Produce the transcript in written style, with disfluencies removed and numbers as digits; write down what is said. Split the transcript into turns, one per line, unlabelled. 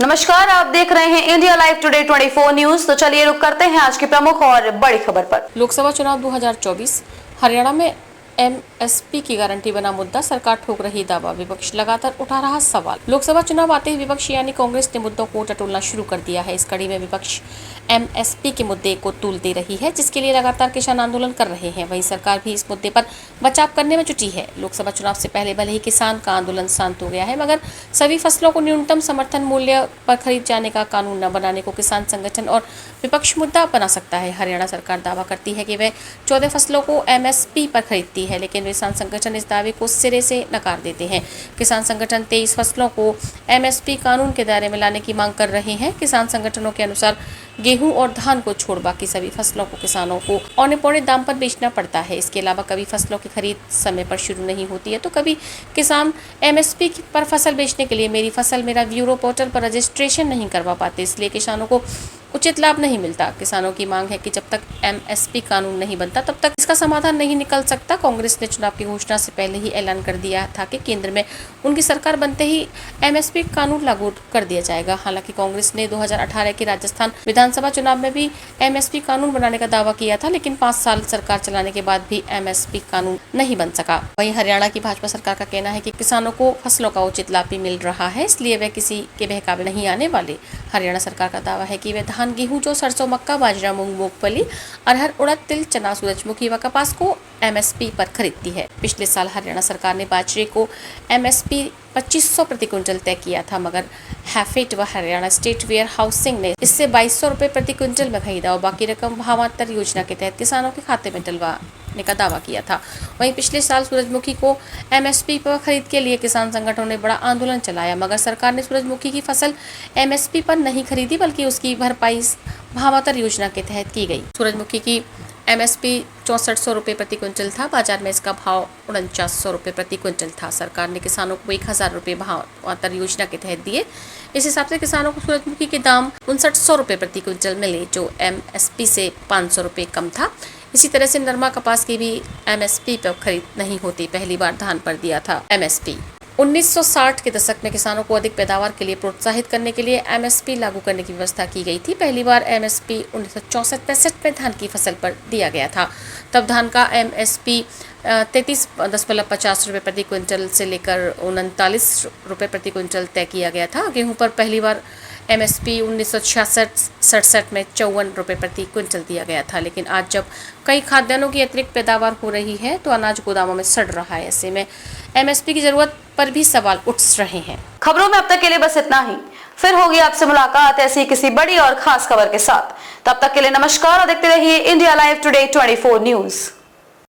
नमस्कार, आप देख रहे हैं इंडिया लाइव टुडे 24 न्यूज। तो चलिए रुक करते हैं आज की प्रमुख और बड़ी खबर पर।
लोकसभा चुनाव 2024 हरियाणा में एमएसपी की गारंटी बना मुद्दा, सरकार ठोक रही दावा, विपक्ष लगातार उठा रहा सवाल। लोकसभा चुनाव आते ही विपक्ष यानी कांग्रेस ने मुद्दों को टटोलना शुरू कर दिया है। इस कड़ी में विपक्ष एमएसपी के मुद्दे को तूल दे रही है, जिसके लिए लगातार किसान आंदोलन कर रहे हैं। वहीं सरकार भी इस मुद्दे पर बचाव करने में जुटी है। लोकसभा चुनाव से पहले भले ही किसान का आंदोलन शांत हो गया है, मगर सभी फसलों को न्यूनतम समर्थन मूल्य पर खरीद जाने का कानून न बनाने को किसान संगठन और विपक्ष मुद्दा बना सकता है। हरियाणा सरकार दावा करती है कि वह 14 फसलों को एमएसपी पर खरीदती है, लेकिन किसान संगठन इस दावे को सिरे से नकार देते हैं। किसान संगठन 23 फसलों को एमएसपी कानून के दायरे में लाने की मांग कर रहे हैं। किसान संगठनों के अनुसार गेहूं और धान को छोड़ बाकी सभी फसलों को किसानों को औने पौने दाम पर बेचना पड़ता है। इसके अलावा कभी फसलों की खरीद समय पर शुरू नहीं होती है, तो कभी किसान एमएसपी पर फसल बेचने के लिए मेरी फसल मेरा ब्यूरो पोर्टल पर रजिस्ट्रेशन नहीं करवा पाते, इसलिए किसानों को उचित लाभ नहीं मिलता। किसानों की मांग है कि जब तक एमएसपी कानून नहीं बनता तब तक इसका समाधान नहीं निकल सकता। कांग्रेस ने चुनाव की घोषणा से पहले ही ऐलान कर दिया था कि केंद्र में उनकी सरकार बनते ही एमएसपी कानून लागू कर दिया जाएगा। हालांकि कांग्रेस ने 2018 के राजस्थान विधानसभा चुनाव में भी एमएसपी कानून बनाने का दावा किया था, लेकिन 5 साल सरकार चलाने के बाद भी एमएसपी कानून नहीं बन सका। वहीं हरियाणा की भाजपा सरकार का कहना है कि किसानों को फसलों का उचित लाभ भी मिल रहा है, इसलिए वे किसी के बहकावे नहीं आने वाले। हरियाणा सरकार का दावा है कि वे धान, गेहूं, जो सरसों, मक्का, बाजरा, मूंग, मूंगफली, अरहर, उड़द, तिल, चना, सूरजमुखी व कपास को एमएसपी पर खरीदती है। पिछले साल हरियाणा सरकार ने बाजरे को एमएसपी 2500 प्रति क्विंटल तय किया था, मगर हैफेड व हरियाणा स्टेट वेयर हाउसिंग ने इससे 2200 रुपए प्रति क्विंटल में खरीदा और बाकी रकम भावांतर योजना के तहत किसानों के खाते में डलवाने का दावा किया था। वहीं पिछले साल सूरजमुखी को एमएसपी पर खरीद के लिए किसान संगठनों ने बड़ा आंदोलन चलाया, मगर सरकार ने सूरजमुखी की फसल एमएसपी पर नहीं खरीदी, बल्कि उसकी भरपाई भावांतर योजना के तहत की गई। सूरजमुखी की एमएसपी 6400 रुपये प्रति क्विंटल था। बाजार में इसका भाव 4900 रुपये प्रति क्विंटल था। सरकार ने किसानों को 1000 रुपये भावांतर योजना के तहत दिए। इस हिसाब से किसानों को सूरजमुखी के दाम 5900 रुपये प्रति क्विंटल मिले, जो एमएसपी से 500 रुपये कम था। इसी तरह से नरमा, कपास की भी एमएसपी पर खरीद नहीं होती। पहली बार धान पर दिया था एमएसपी। 1960 के दशक में किसानों को अधिक पैदावार के लिए प्रोत्साहित करने के लिए एमएसपी लागू करने की व्यवस्था की गई थी। पहली बार एमएसपी 1964-65 में धान की फसल पर दिया गया था। तब धान का एमएसपी 33.50 रुपये प्रति क्विंटल से लेकर 39 रुपये प्रति क्विंटल तय किया गया था। गेहूं पर पहली बार एमएसपी 1966-67 में 54 रुपये प्रति क्विंटल दिया गया था। लेकिन आज जब कई खाद्यान्नों की अतिरिक्त पैदावार हो रही है तो अनाज गोदामों में सड़ रहा है। ऐसे में एमएसपी की जरूरत पर भी सवाल उठ रहे हैं।
खबरों में अब तक के लिए बस इतना ही। फिर होगी आपसे मुलाकात ऐसी किसी बड़ी और खास खबर के साथ। तब तक के लिए नमस्कार और देखते रहिए इंडिया लाइव टुडे 24 न्यूज।